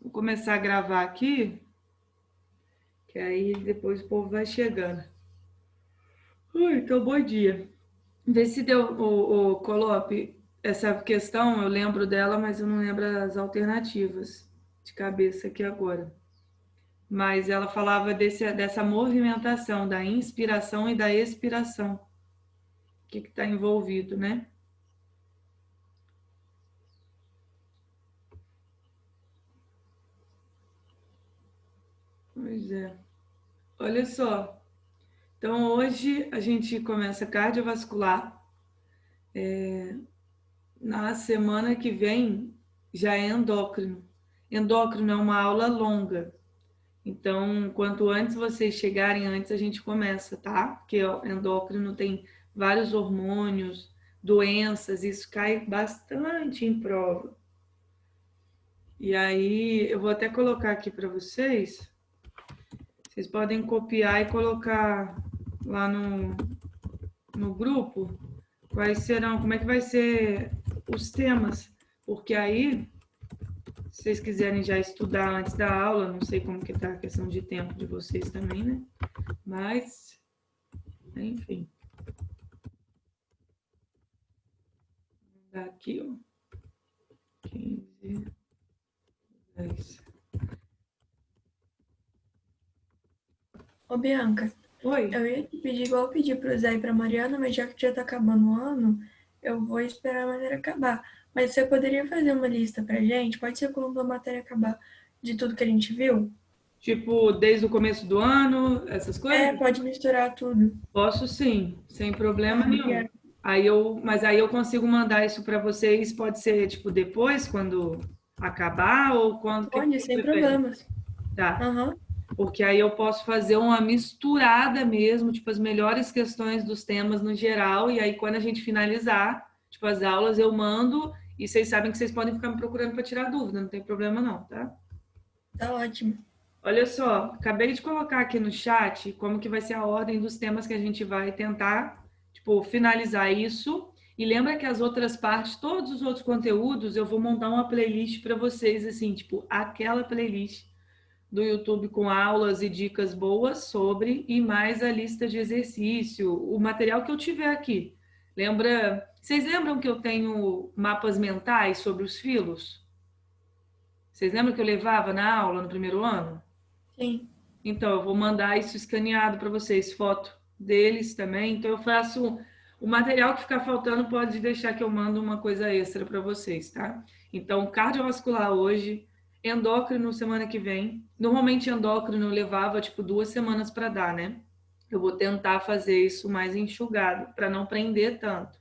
Vou começar a gravar aqui, que aí depois o povo vai chegando. Então, bom dia. Vê se deu, o Colope, essa questão, eu lembro dela, mas eu não lembro as alternativas de cabeça aqui agora. Mas ela falava dessa movimentação, da inspiração e da expiração. O que está envolvido, né? Pois é. Olha só. Então, hoje a gente começa cardiovascular. Na semana que vem já é endócrino. Endócrino é uma aula longa. Então, quanto antes vocês chegarem, antes a gente começa, tá? Porque o endócrino tem vários hormônios, doenças, isso cai bastante em prova. E aí, eu vou até colocar aqui para vocês. Vocês podem copiar e colocar lá no grupo quais serão, como é que vai ser os temas, porque aí, se vocês quiserem já estudar antes da aula, não sei como que tá a questão de tempo de vocês também, né? Mas, enfim. Aqui, ó. 15, 10. Ô, Bianca, Oi? eu ia te pedir igual eu pedi pro Zé e pra Mariana, mas já que já tá acabando o ano, eu vou esperar a matéria acabar. Mas você poderia fazer uma lista pra gente? Pode ser quando a matéria acabar, de tudo que a gente viu? Tipo, desde o começo do ano, essas É, coisas? pode misturar tudo. Posso sim, sem problema Ah, nenhum. obrigada. Mas aí eu consigo mandar isso para vocês, pode ser tipo depois, quando acabar, ou quando que Pode, você sem prefere? problemas. Tá. Aham, Porque aí eu posso fazer uma misturada mesmo, tipo as melhores questões dos temas no geral, e aí quando a gente finalizar, tipo as aulas eu mando e vocês sabem que vocês podem ficar me procurando para tirar dúvida, não tem problema não, tá? tá ótimo. Olha só, acabei de colocar aqui no chat como que vai ser a ordem dos temas que a gente vai tentar, tipo, finalizar isso. E lembra que as outras partes, todos os outros conteúdos, eu vou montar uma playlist para vocês, assim, tipo, aquela playlist do YouTube com aulas e dicas boas sobre e mais a lista de exercício, o material que eu tiver aqui. Vocês lembram que eu tenho mapas mentais sobre os filos? Vocês lembram que eu levava na aula no primeiro ano? Sim, Então, eu vou mandar isso escaneado para vocês, foto deles também. Então, eu faço o material que ficar faltando, pode deixar que eu mando uma coisa extra para vocês, tá? Então, cardiovascular hoje, endócrino semana que vem. Normalmente, endócrino eu levava tipo 2 semanas para dar, né? Eu vou tentar fazer isso mais enxugado, para não prender tanto.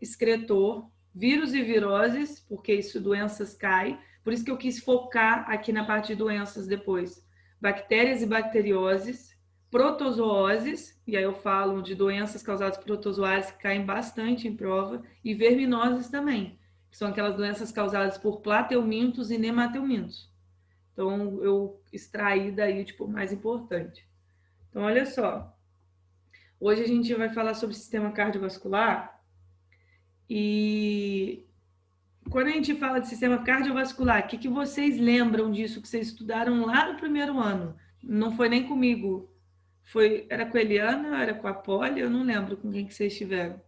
Excretor, vírus e viroses, porque isso doenças cai. Por isso que eu quis focar aqui na parte de doenças depois. Bactérias e bacterioses, protozooses, e aí eu falo de doenças causadas por protozoários que caem bastante em prova, e verminoses também, que são aquelas doenças causadas por plateumintos e nemateumintos. Então, eu extraí daí, tipo, o mais importante. Então, olha só. Hoje a gente vai falar sobre o sistema cardiovascular e quando a gente fala de sistema cardiovascular, o que vocês lembram disso que vocês estudaram lá no primeiro ano? Não foi nem comigo. Era com a Eliana, era com a Polly, eu não lembro com quem que vocês estiveram.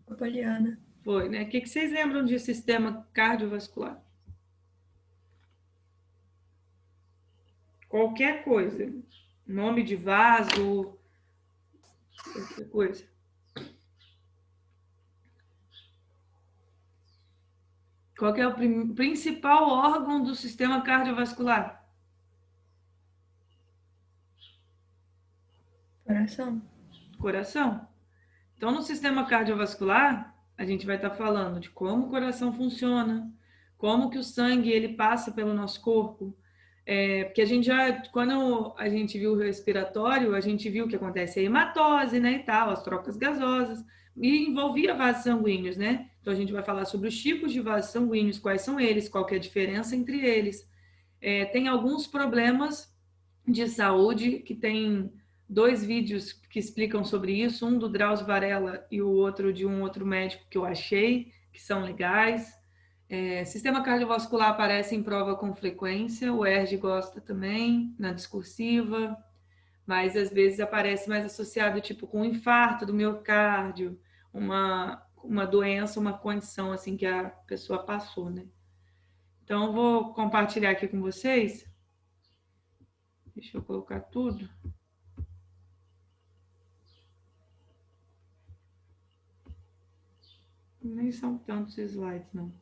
a Poliana. Foi, né? O que vocês lembram de sistema cardiovascular? Qualquer coisa. Nome de vaso, qualquer coisa. Qual que é o principal órgão do sistema cardiovascular? Coração. Coração. Então, no sistema cardiovascular, a gente vai estar falando de como o coração funciona, como que o sangue ele passa pelo nosso corpo. Porque a gente já, quando a gente viu o respiratório, a gente viu que acontece a hematose, né, e tal, as trocas gasosas, e envolvia vasos sanguíneos, né? Então, a gente vai falar sobre os tipos de vasos sanguíneos, quais são eles, qual que é a diferença entre eles. Tem alguns problemas de saúde que tem 2 vídeos que explicam sobre isso, um do Drauzio Varela e o outro de um outro médico que eu achei, que são legais. Sistema cardiovascular aparece em prova com frequência, o ERG gosta também, na discursiva, mas às vezes aparece mais associado tipo com infarto do miocárdio, uma doença, uma condição assim que a pessoa passou, né? Então, eu vou compartilhar aqui com vocês. Deixa eu colocar tudo. Nem são tantos slides, não.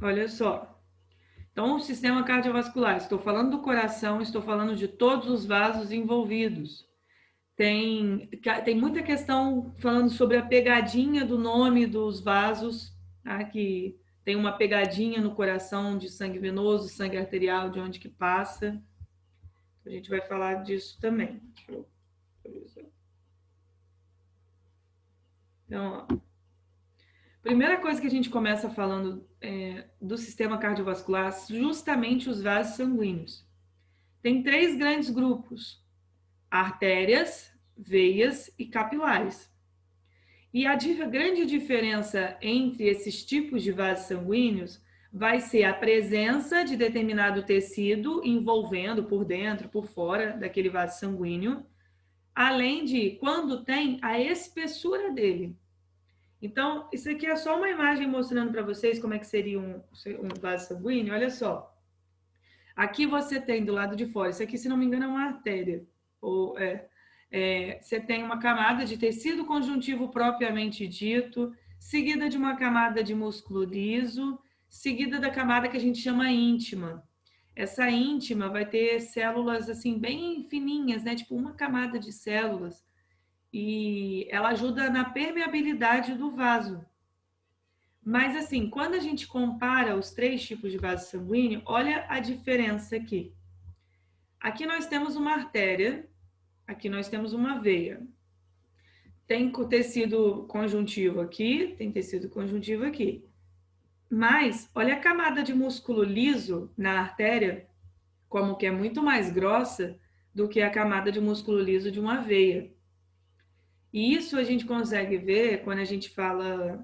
Olha só. Então, o sistema cardiovascular, estou falando do coração, estou falando de todos os vasos envolvidos. Tem muita questão falando sobre a pegadinha do nome dos vasos, tá? Que tem uma pegadinha no coração de sangue venoso, sangue arterial, de onde que passa. A gente vai falar disso também. Então, ó, primeira coisa que a gente começa falando do sistema cardiovascular, justamente os vasos sanguíneos. Tem 3 grandes grupos: artérias, veias e capilares. E a grande diferença entre esses tipos de vasos sanguíneos vai ser a presença de determinado tecido envolvendo por dentro, por fora daquele vaso sanguíneo, além de quando tem a espessura dele. Então, isso aqui é só uma imagem mostrando para vocês como é que seria um vaso sanguíneo. Olha só. Aqui você tem do lado de fora, isso aqui, se não me engano, é uma artéria. Você tem uma camada de tecido conjuntivo propriamente dito, seguida de uma camada de músculo liso, seguida da camada que a gente chama íntima. Essa íntima vai ter células assim bem fininhas, né? Tipo uma camada de células. E ela ajuda na permeabilidade do vaso. Mas assim, quando a gente compara os 3 tipos de vaso sanguíneo, olha a diferença aqui. Aqui nós temos uma artéria, aqui nós temos uma veia. Tem tecido conjuntivo aqui, tem tecido conjuntivo aqui. Mas olha a camada de músculo liso na artéria, como que é muito mais grossa do que a camada de músculo liso de uma veia. E isso a gente consegue ver quando a gente fala...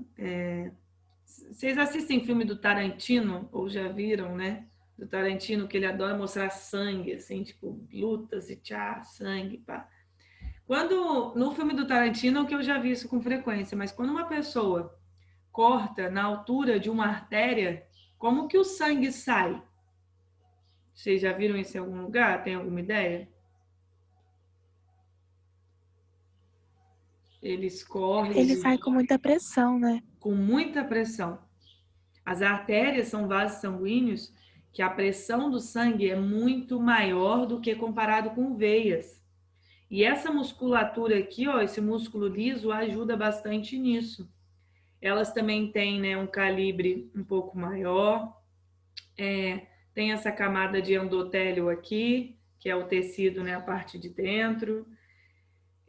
Vocês assistem filme do Tarantino, ou já viram, né? Do Tarantino, que ele adora mostrar sangue, assim, tipo, lutas e sangue, pá. No filme do Tarantino, que eu já vi isso com frequência, mas quando uma pessoa corta na altura de uma artéria, como que o sangue sai? Vocês já viram isso em algum lugar? Tem alguma ideia? Ele escorre... Ele sai com muita pressão, né? Com muita pressão. As artérias são vasos sanguíneos que a pressão do sangue é muito maior do que comparado com veias. E essa musculatura aqui, ó, esse músculo liso, ajuda bastante nisso. Elas também têm, né, um calibre um pouco maior. Tem essa camada de endotélio aqui, que é o tecido, né, a parte de dentro.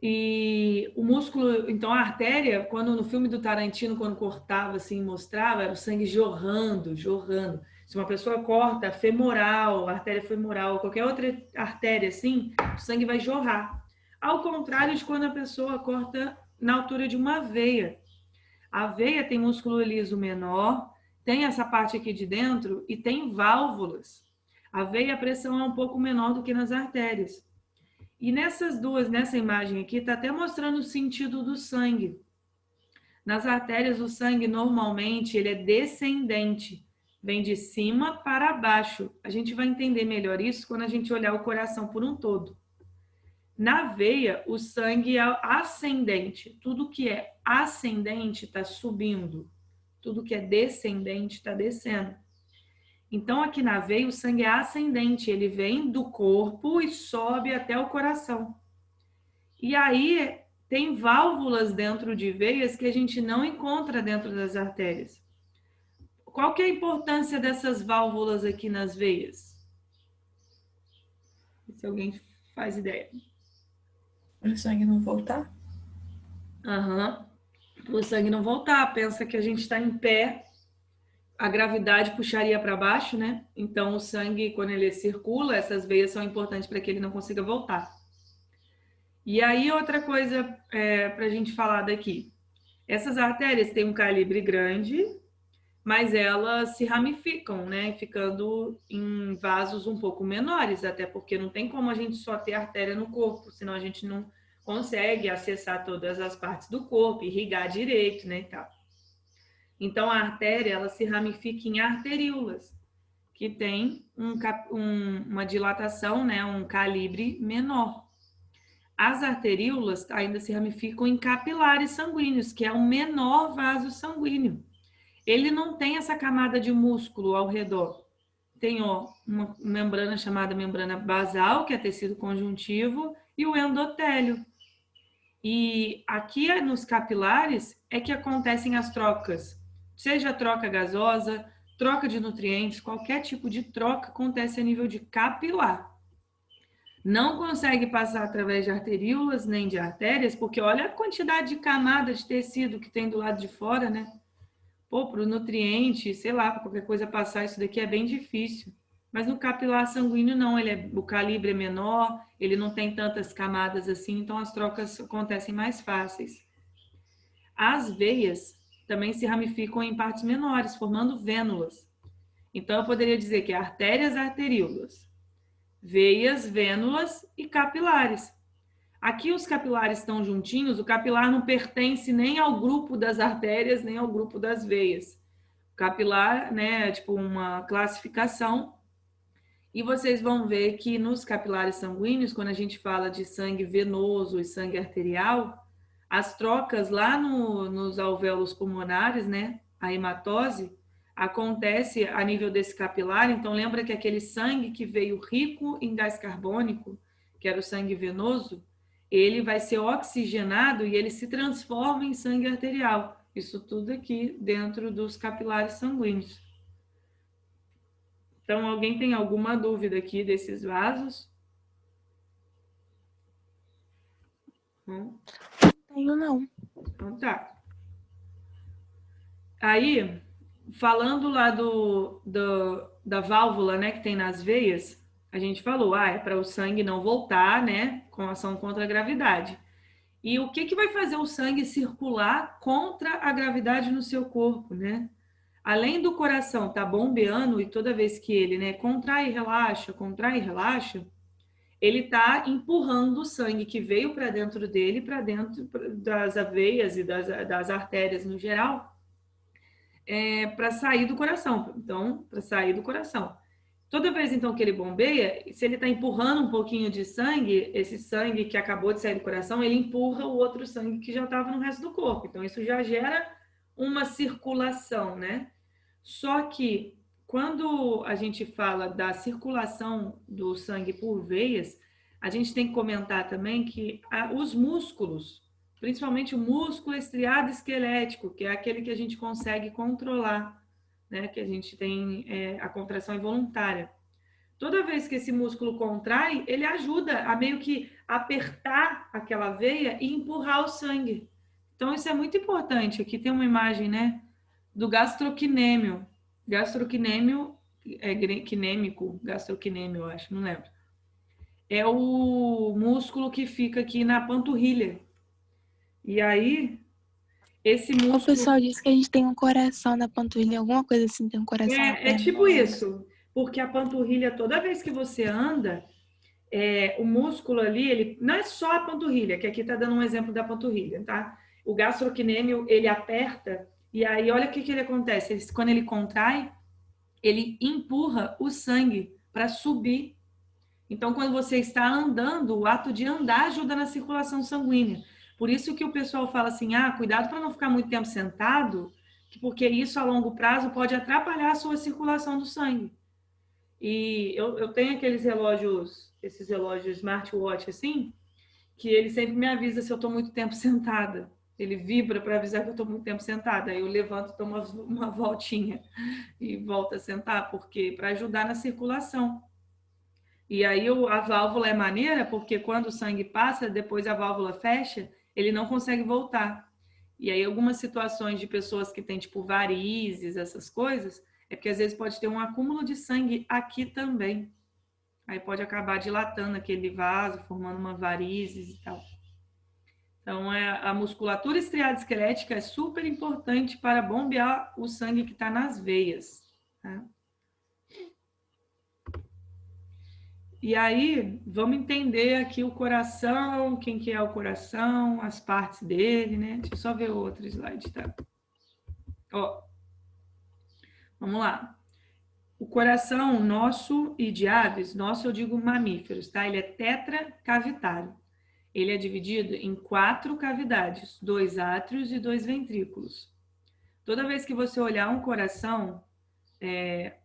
E o músculo, então a artéria, quando no filme do Tarantino, quando cortava assim, mostrava, era o sangue jorrando, jorrando. Se uma pessoa corta a femoral, a artéria femoral, qualquer outra artéria assim, o sangue vai jorrar. Ao contrário de quando a pessoa corta na altura de uma veia. A veia tem músculo liso menor, tem essa parte aqui de dentro e tem válvulas. A veia, a pressão é um pouco menor do que nas artérias. E nessas duas, nessa imagem aqui, está até mostrando o sentido do sangue. Nas artérias, o sangue normalmente ele é descendente, vem de cima para baixo. A gente vai entender melhor isso quando a gente olhar o coração por um todo. Na veia, o sangue é ascendente. Tudo que é ascendente está subindo. Tudo que é descendente está descendo. Então, aqui na veia, o sangue é ascendente. Ele vem do corpo e sobe até o coração. E aí, tem válvulas dentro de veias que a gente não encontra dentro das artérias. Qual que é a importância dessas válvulas aqui nas veias? Se alguém faz ideia. Para o sangue não voltar? Para o sangue não voltar. Pensa que a gente está em pé, a gravidade puxaria para baixo, né? Então, o sangue, quando ele circula, essas veias são importantes para que ele não consiga voltar. E aí, outra coisa para a gente falar daqui. Essas artérias têm um calibre grande, mas elas se ramificam, né? Ficando em vasos um pouco menores, até porque não tem como a gente só ter artéria no corpo, senão a gente não consegue acessar todas as partes do corpo, irrigar direito, né? E tal. Então, a artéria, ela se ramifica em arteríolas, que tem uma dilatação, né? Um calibre menor. As arteríolas ainda se ramificam em capilares sanguíneos, que é o menor vaso sanguíneo. Ele não tem essa camada de músculo ao redor. Tem uma membrana chamada membrana basal, que é tecido conjuntivo, e o endotélio. E aqui nos capilares é que acontecem as trocas, seja troca gasosa, troca de nutrientes, qualquer tipo de troca acontece a nível de capilar. Não consegue passar através de arteríolas nem de artérias, porque olha a quantidade de camada de tecido que tem do lado de fora, né? Pô, para o nutriente, sei lá, para qualquer coisa passar isso daqui é bem difícil. Mas no capilar sanguíneo não, o calibre é menor, ele não tem tantas camadas assim, então as trocas acontecem mais fáceis. As veias também se ramificam em partes menores, formando vênulas. Então eu poderia dizer que artérias, arteríolas, veias, vênulas e capilares. Aqui os capilares estão juntinhos, o capilar não pertence nem ao grupo das artérias, nem ao grupo das veias. O capilar, né, é tipo uma classificação. E vocês vão ver que nos capilares sanguíneos, quando a gente fala de sangue venoso e sangue arterial, as trocas lá nos alvéolos pulmonares, né, a hematose, acontece a nível desse capilar. Então, lembra que aquele sangue que veio rico em gás carbônico, que era o sangue venoso, ele vai ser oxigenado e ele se transforma em sangue arterial. Isso tudo aqui dentro dos capilares sanguíneos. Então, alguém tem alguma dúvida aqui desses vasos? Não tenho, não. Então tá. Aí, falando lá da válvula, né, que tem nas veias, a gente falou, é para o sangue não voltar, né, com ação contra a gravidade. E o que vai fazer o sangue circular contra a gravidade no seu corpo, né? Além do coração estar bombeando e toda vez que ele, né, contrai e relaxa, ele está empurrando o sangue que veio para dentro dele, para dentro das veias e das artérias no geral, para sair do coração. Então, para sair do coração. Toda vez, então, que ele bombeia, se ele está empurrando um pouquinho de sangue, esse sangue que acabou de sair do coração, ele empurra o outro sangue que já estava no resto do corpo. Então, isso já gera uma circulação, né? Só que, quando a gente fala da circulação do sangue por veias, a gente tem que comentar também que os músculos, principalmente o músculo estriado esquelético, que é aquele que a gente consegue controlar, né? Que a gente tem a contração involuntária. Toda vez que esse músculo contrai, ele ajuda a meio que apertar aquela veia e empurrar o sangue. Então, isso é muito importante. Aqui tem uma imagem, né, do gastrocnêmio. Gastrocnêmio é quinêmico, gastrocnêmio, eu acho, não lembro. É o músculo que fica aqui na panturrilha. E aí, esse músculo... O pessoal diz que a gente tem um coração na panturrilha, alguma coisa assim, tem um coração na perna. É tipo isso, porque a panturrilha, toda vez que você anda, o músculo ali, ele não é só a panturrilha, que aqui tá dando um exemplo da panturrilha, tá? O gastrocnêmio, ele aperta, e aí olha o que ele acontece. Quando ele contrai, ele empurra o sangue para subir. Então, quando você está andando, o ato de andar ajuda na circulação sanguínea. Por isso que o pessoal fala assim, cuidado para não ficar muito tempo sentado, porque isso a longo prazo pode atrapalhar a sua circulação do sangue. E eu tenho aqueles relógios, esses relógios smartwatch assim, que ele sempre me avisa se eu estou muito tempo sentada. Ele vibra para avisar que eu estou muito tempo sentada. Aí eu levanto, dou uma voltinha e volto a sentar, porque para ajudar na circulação. E aí a válvula é maneira, porque quando o sangue passa, depois a válvula fecha, ele não consegue voltar. E aí algumas situações de pessoas que têm tipo varizes, essas coisas, é porque às vezes pode ter um acúmulo de sangue aqui também. Aí pode acabar dilatando aquele vaso, formando uma varizes e tal. Então, a musculatura estriada esquelética é super importante para bombear o sangue que está nas veias. Tá? E aí, vamos entender aqui o coração, quem que é o coração, as partes dele, né? Deixa eu só ver o outro slide, tá? Ó, vamos lá. O coração nosso e de aves, nosso eu digo mamíferos, tá? Ele é tetracavitário. Ele é dividido em 4 cavidades, 2 átrios e 2 ventrículos. Toda vez que você olhar um coração,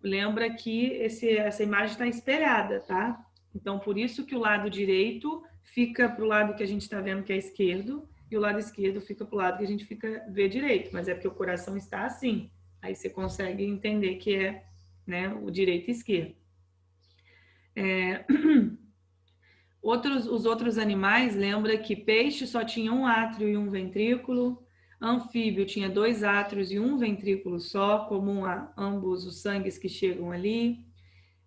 lembra que essa imagem está espelhada, tá? Então, por isso que o lado direito fica para o lado que a gente está vendo que é esquerdo, e o lado esquerdo fica para o lado que a gente vê direito, mas é porque o coração está assim. Aí você consegue entender que é, né, o direito e esquerdo. Os outros animais, lembra que peixe só tinha um átrio e um ventrículo, anfíbio tinha 2 átrios e um ventrículo só, comum a ambos os sangues que chegam ali.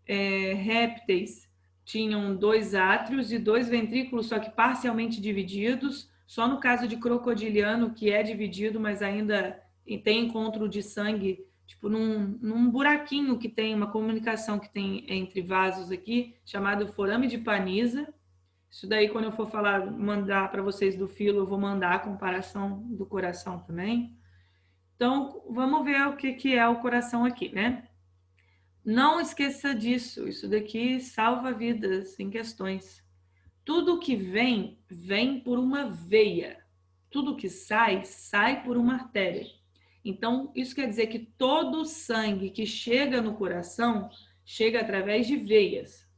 Répteis tinham 2 átrios e 2 ventrículos, só que parcialmente divididos. Só no caso de crocodiliano, que é dividido, mas ainda tem encontro de sangue, tipo num buraquinho que tem uma comunicação que tem entre vasos aqui, chamado forame de Paniza. Isso daí, quando eu for falar, mandar para vocês do filo, eu vou mandar a comparação do coração também. Então, vamos ver o que é o coração aqui, né? Não esqueça disso, isso daqui salva vidas em questões. Tudo que vem, vem por uma veia. Tudo que sai, sai por uma artéria. Então, isso quer dizer que todo o sangue que chega no coração, chega através de veias.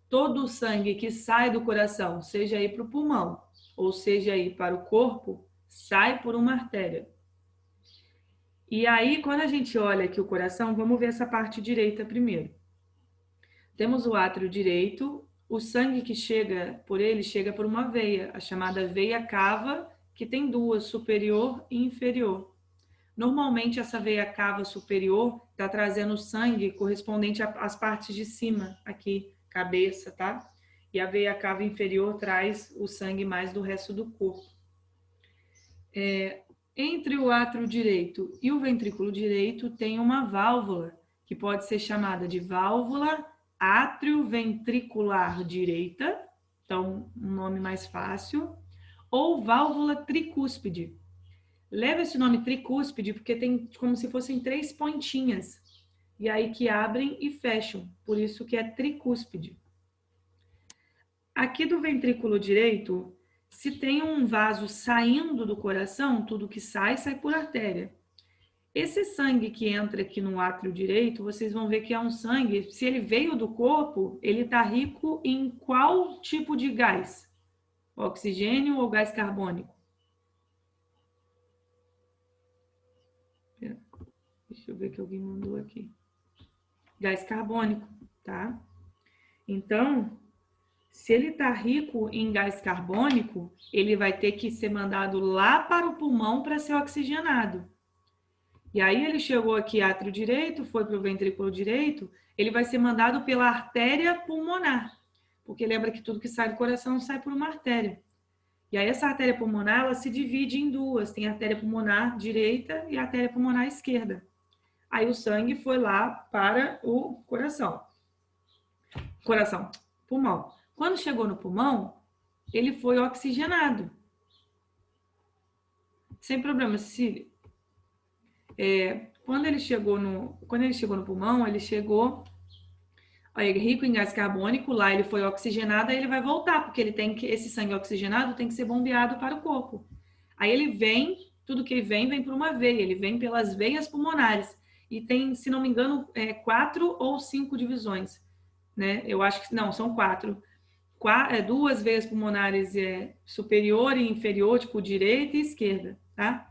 Todo o sangue que sai do coração, seja aí para o pulmão, ou seja aí para o corpo, sai por uma artéria. E aí, quando a gente olha aqui o coração, vamos ver essa parte direita primeiro. Temos o átrio direito, o sangue que chega por ele chega por uma veia, a chamada veia cava, que tem 2, superior e inferior. Normalmente, essa veia cava superior está trazendo sangue correspondente às partes de cima, aqui, cabeça, tá? E a veia cava inferior traz o sangue mais do resto do corpo. Entre o átrio direito e o ventrículo direito tem uma válvula, que pode ser chamada de válvula átrio-ventricular direita, então um nome mais fácil, ou válvula tricúspide. Leva esse nome tricúspide porque tem como se fossem 3 pontinhas, e aí que abrem e fecham, por isso que é tricúspide. Aqui do ventrículo direito, se tem um vaso saindo do coração, tudo que sai, sai por artéria. Esse sangue que entra aqui no átrio direito, vocês vão ver que é um sangue, se ele veio do corpo, ele está rico em qual tipo de gás? Oxigênio ou gás carbônico? Deixa eu ver que alguém mandou aqui. Gás carbônico, tá? Então, se ele está rico em gás carbônico, ele vai ter que ser mandado lá para o pulmão para ser oxigenado. E aí ele chegou aqui átrio direito, foi para o ventrículo direito, ele vai ser mandado pela artéria pulmonar. Porque lembra que tudo que sai do coração sai por uma artéria. E aí essa artéria pulmonar, ela se divide em 2. Tem a artéria pulmonar direita e a artéria pulmonar esquerda. Aí o sangue foi lá para o coração. Pulmão. Quando chegou no pulmão, ele foi oxigenado. Sem problema, Cecília. Quando ele chegou no pulmão, ele chegou rico em gás carbônico, lá ele foi oxigenado, aí ele vai voltar, porque esse sangue oxigenado tem que ser bombeado para o corpo. Aí ele vem, tudo que ele vem por uma veia, ele vem pelas veias pulmonares. E tem, se não me engano, 4 ou 5 divisões, né? Eu acho que, não, são 4. 2 veias pulmonares superior e inferior, tipo direita e esquerda, tá?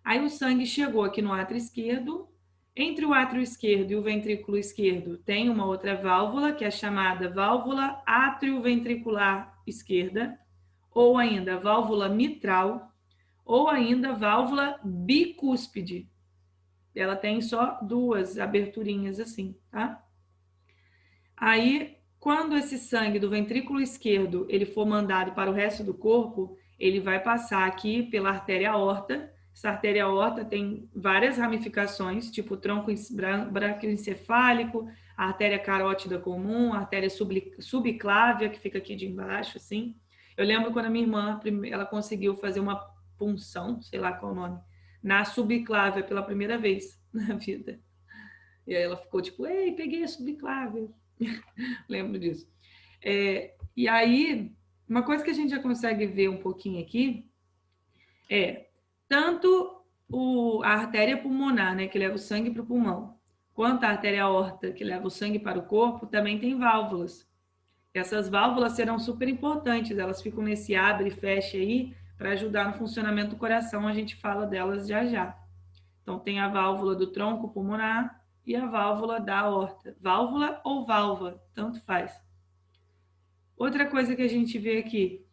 Aí o sangue chegou aqui no átrio esquerdo. Entre o átrio esquerdo e o ventrículo esquerdo tem uma outra válvula, que é chamada válvula átrio-ventricular esquerda, ou ainda válvula mitral, ou ainda válvula bicúspide. Ela tem só 2 aberturinhas assim, tá? Aí, quando esse sangue do ventrículo esquerdo ele for mandado para o resto do corpo, ele vai passar aqui pela artéria aorta. Essa artéria aorta tem várias ramificações, tipo o tronco braquioencefálico, a artéria carótida comum, a artéria subclávia, que fica aqui de embaixo, assim. Eu lembro quando a minha irmã, ela conseguiu fazer uma punção, sei lá qual o nome, na subclávia pela primeira vez na vida. E aí ela ficou tipo, ei, peguei a subclávia. Lembro disso. E aí, uma coisa que a gente já consegue ver um pouquinho aqui é tanto a artéria pulmonar, né, que leva o sangue para o pulmão, quanto a artéria aorta, que leva o sangue para o corpo, também tem válvulas. Essas válvulas serão super importantes, elas ficam nesse abre e fecha aí para ajudar no funcionamento do coração, a gente fala delas já já. Então tem a válvula do tronco pulmonar e a válvula da aorta. Válvula ou válvula, tanto faz. Outra coisa que a gente vê aqui,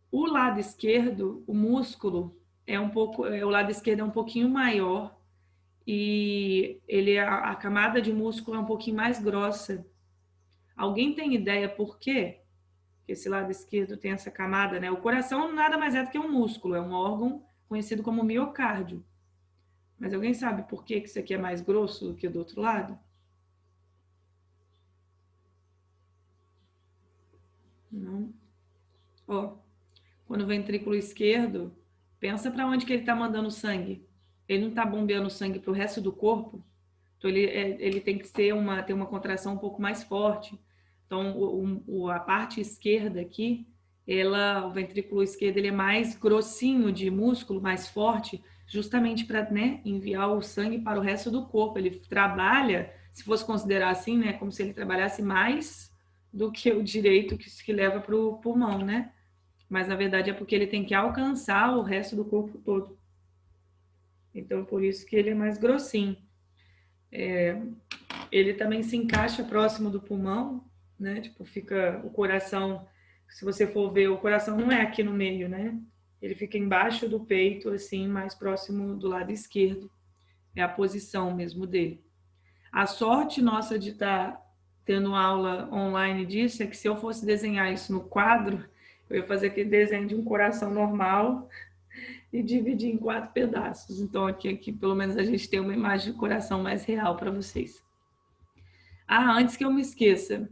o lado esquerdo, o músculo o lado esquerdo é um pouquinho maior e a camada de músculo é um pouquinho mais grossa. Alguém tem ideia por quê? Que esse lado esquerdo tem essa camada, né? O coração nada mais é do que um músculo, é um órgão conhecido como miocárdio. Mas alguém sabe por que isso aqui é mais grosso do que do outro lado? Não. Ó, quando o ventrículo esquerdo, pensa para onde que ele está mandando sangue. Ele não está bombeando sangue para o resto do corpo. Então, ele tem que ter uma contração um pouco mais forte. Então, a parte esquerda aqui, o ventrículo esquerdo, ele é mais grossinho de músculo, mais forte, justamente para, né, enviar o sangue para o resto do corpo. Ele trabalha, se fosse considerar assim, né, como se ele trabalhasse mais do que o direito que leva para o pulmão, né? Mas, na verdade, é porque ele tem que alcançar o resto do corpo todo. Então, por isso que ele é mais grossinho. Ele também se encaixa próximo do pulmão, né? Tipo, fica o coração, se você for ver, o coração não é aqui no meio, né? Ele fica embaixo do peito, assim, mais próximo do lado esquerdo. É a posição mesmo dele. A sorte nossa de estar tendo aula online disso é que se eu fosse desenhar isso no quadro, eu ia fazer aquele desenho de um coração normal e dividir em 4 pedaços. Então, aqui pelo menos a gente tem uma imagem de coração mais real para vocês. Antes que eu me esqueça,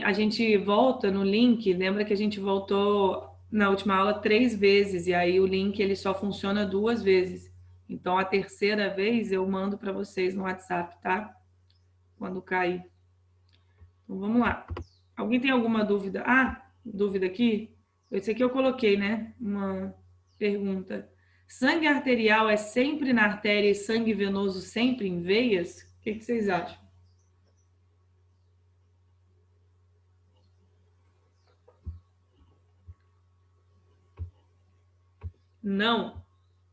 a gente volta no link, lembra que a gente voltou na última aula 3 vezes, e aí o link ele só funciona 2 vezes. Então, a terceira vez eu mando para vocês no WhatsApp, tá? Quando cair. Então, vamos lá. Alguém tem alguma dúvida? Dúvida aqui? Esse aqui eu coloquei, né? Uma pergunta. Sangue arterial é sempre na artéria e sangue venoso sempre em veias? O que vocês acham? Não,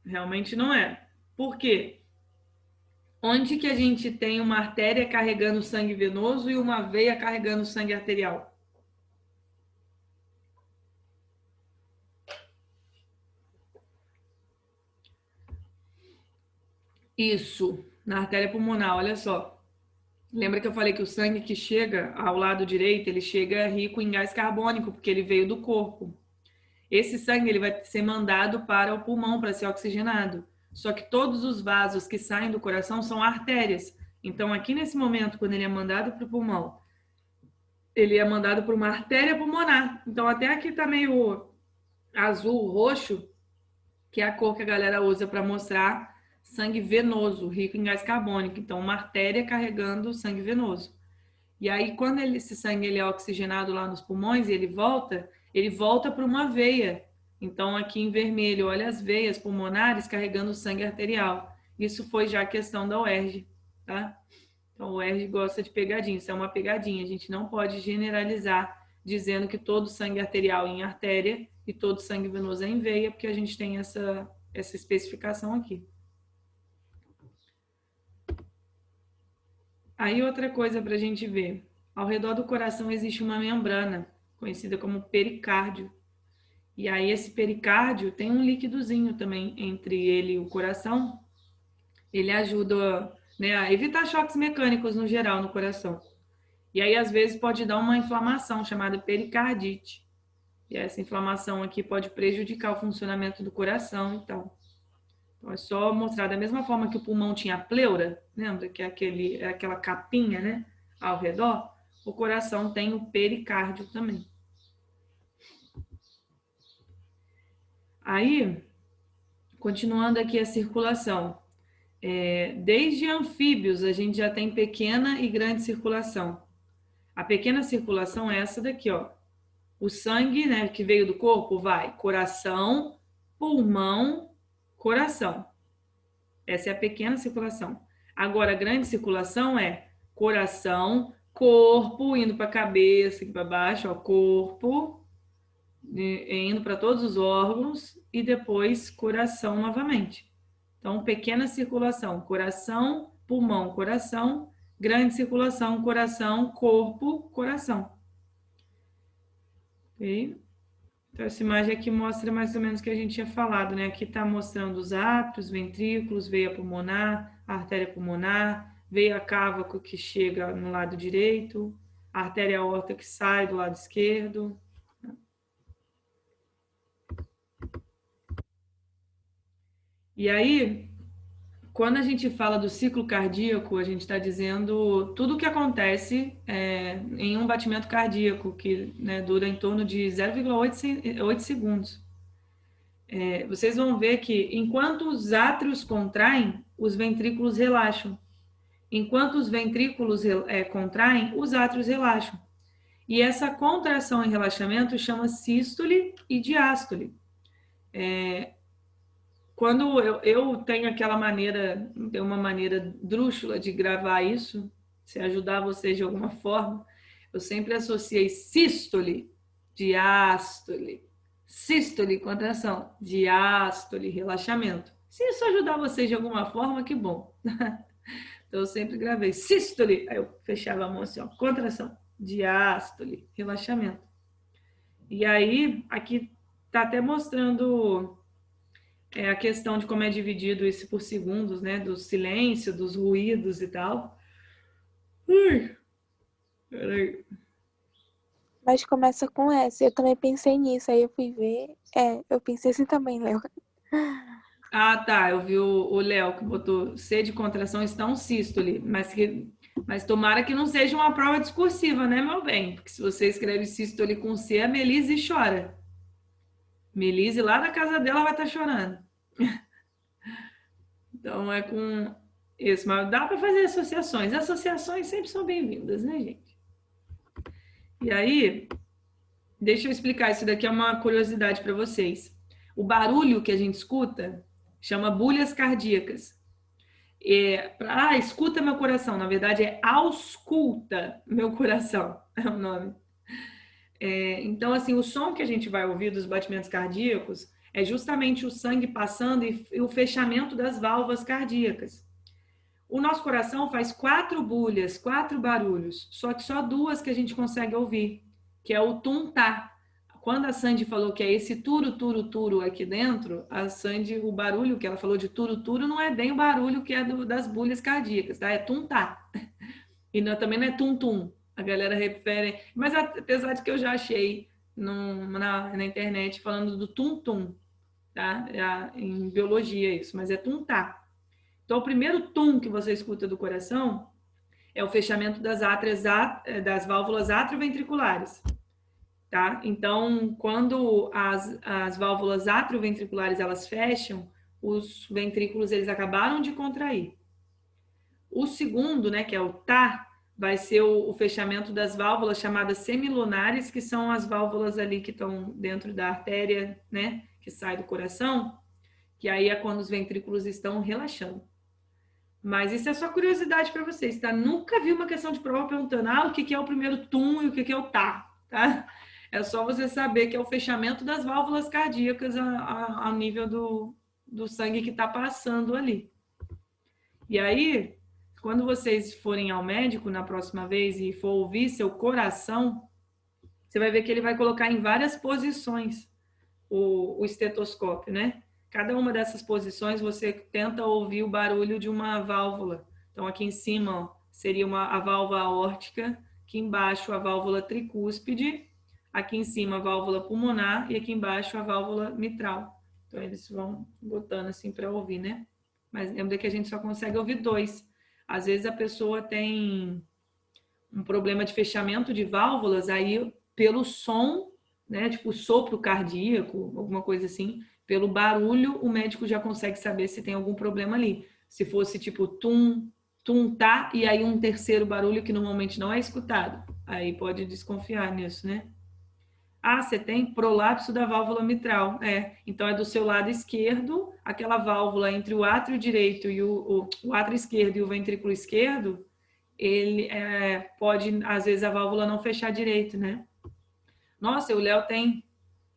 realmente não é. Por quê? Onde que a gente tem uma artéria carregando sangue venoso e uma veia carregando sangue arterial? Isso, na artéria pulmonar, olha só. Lembra que eu falei que o sangue que chega ao lado direito, ele chega rico em gás carbônico, porque ele veio do corpo. Esse sangue ele vai ser mandado para o pulmão para ser oxigenado. Só que todos os vasos que saem do coração são artérias. Então, aqui nesse momento, quando ele é mandado para o pulmão, ele é mandado por uma artéria pulmonar. Então, até aqui está meio azul, roxo, que é a cor que a galera usa para mostrar sangue venoso, rico em gás carbônico. Então, uma artéria carregando sangue venoso. E aí, quando esse sangue ele é oxigenado lá nos pulmões e ele volta para uma veia. Então, aqui em vermelho, olha as veias pulmonares carregando sangue arterial. Isso foi já a questão da UERJ, tá? Então, o UERJ gosta de pegadinha, isso é uma pegadinha. A gente não pode generalizar dizendo que todo sangue arterial é em artéria e todo sangue venoso é em veia, porque a gente tem essa especificação aqui. Aí outra coisa para a gente ver. Ao redor do coração existe uma membrana, conhecida como pericárdio. E aí esse pericárdio tem um líquidozinho também entre ele e o coração. Ele ajuda, né, a evitar choques mecânicos no geral no coração. E aí às vezes pode dar uma inflamação chamada pericardite. E essa inflamação aqui pode prejudicar o funcionamento do coração e tal. Então, é só mostrar da mesma forma que o pulmão tinha a pleura, lembra? Que é aquela capinha, né? Ao redor. O coração tem o pericárdio também. Aí, continuando aqui a circulação. Desde anfíbios, a gente já tem pequena e grande circulação. A pequena circulação é essa daqui, ó. O sangue, né, que veio do corpo, vai coração, pulmão, coração. Essa é a pequena circulação. Agora, a grande circulação é coração, corpo, indo para a cabeça, aqui para baixo, ó, corpo, indo para todos os órgãos e depois coração novamente. Então, pequena circulação, coração, pulmão, coração, grande circulação, coração, corpo, coração. Ok? Então, essa imagem aqui mostra mais ou menos o que a gente tinha falado, né? Aqui está mostrando os átrios, ventrículos, veia pulmonar, artéria pulmonar, veia cava que chega no lado direito, a artéria aorta que sai do lado esquerdo. E aí, quando a gente fala do ciclo cardíaco, a gente está dizendo tudo o que acontece em um batimento cardíaco, que, né, dura em torno de 0,8 segundos. Vocês vão ver que enquanto os átrios contraem, os ventrículos relaxam. Enquanto os ventrículos contraem, os átrios relaxam. E essa contração e relaxamento chama sístole e diástole. Quando eu tenho aquela maneira, tem uma maneira drúxula de gravar isso, se ajudar vocês de alguma forma, eu sempre associei sístole, diástole, sístole, contração, diástole, relaxamento. Se isso ajudar vocês de alguma forma, que bom. Então eu sempre gravei sístole, aí eu fechava a mão assim, ó, contração, diástole, relaxamento. E aí, aqui tá até mostrando a questão de como é dividido isso por segundos, né? Do silêncio, dos ruídos e tal. Ui, peraí. Mas começa com S. Eu também pensei nisso, aí eu fui ver. Eu pensei assim também, Léo. Ah, tá. Eu vi o Léo que botou C de contração está um sístole, mas tomara que não seja uma prova discursiva, né, meu bem? Porque se você escreve sístole com C, a Melise chora. Melise lá na casa dela vai estar chorando. Então é com isso, mas dá para fazer associações. Associações sempre são bem-vindas, né, gente? E aí, deixa eu explicar, isso daqui é uma curiosidade para vocês. O barulho que a gente escuta chama bulhas cardíacas. Escuta meu coração, na verdade é ausculta meu coração, é o nome. Então, assim, o som que a gente vai ouvir dos batimentos cardíacos é justamente o sangue passando e o fechamento das válvulas cardíacas. O nosso coração faz 4 bulhas, 4 barulhos, só que só 2 que a gente consegue ouvir, que é o tum-tá. Quando a Sandy falou que é esse turo aqui dentro, a Sandy, o barulho que ela falou de turo não é bem o barulho que é das bulhas cardíacas, tá? É tum-tá. E também não é tum-tum. A galera refere... Mas apesar de que eu já achei na internet falando do tum-tum, tá? Em biologia isso, mas é tum-tá. Então, o primeiro tum que você escuta do coração é o fechamento das válvulas atrioventriculares, tá? Então, quando as válvulas atrioventriculares elas fecham, os ventrículos eles acabaram de contrair. O segundo, né, que é o tá, vai ser o fechamento das válvulas chamadas semilunares, que são as válvulas ali que estão dentro da artéria, né, que sai do coração, que aí é quando os ventrículos estão relaxando. Mas isso é só curiosidade para vocês, tá? Nunca vi uma questão de prova perguntando o que é o primeiro tum e o que é o tá, tá? É só você saber que é o fechamento das válvulas cardíacas ao nível do sangue que está passando ali. E aí, quando vocês forem ao médico na próxima vez e for ouvir seu coração, você vai ver que ele vai colocar em várias posições o estetoscópio, né? Cada uma dessas posições você tenta ouvir o barulho de uma válvula. Então, aqui em cima, ó, seria a válvula aórtica, aqui embaixo a válvula tricúspide, Aqui em cima a válvula pulmonar e aqui embaixo a válvula mitral. Então eles vão botando assim para ouvir, né? Mas lembra que a gente só consegue ouvir 2. Às vezes a pessoa tem um problema de fechamento de válvulas, aí pelo som, né, tipo sopro cardíaco, alguma coisa assim, pelo barulho o médico já consegue saber se tem algum problema ali. Se fosse tipo tum, tum, tá, e aí um terceiro barulho que normalmente não é escutado, aí pode desconfiar nisso, né? Ah, você tem prolapso da válvula mitral. Então é do seu lado esquerdo, aquela válvula entre o átrio direito e o átrio esquerdo e o ventrículo esquerdo, ele pode, às vezes, a válvula não fechar direito, né? Nossa, o Léo tem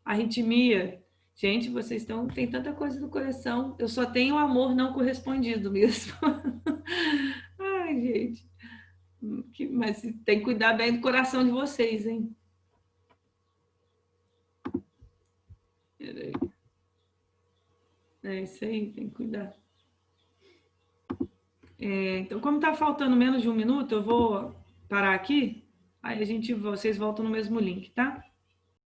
arritmia. Gente, vocês tem tanta coisa no coração. Eu só tenho amor não correspondido mesmo. Ai, gente. Mas tem que cuidar bem do coração de vocês, hein? Peraí. É isso aí, tem que cuidar. Então, como está faltando menos de 1 minuto, eu vou parar aqui. Aí vocês voltam no mesmo link, tá?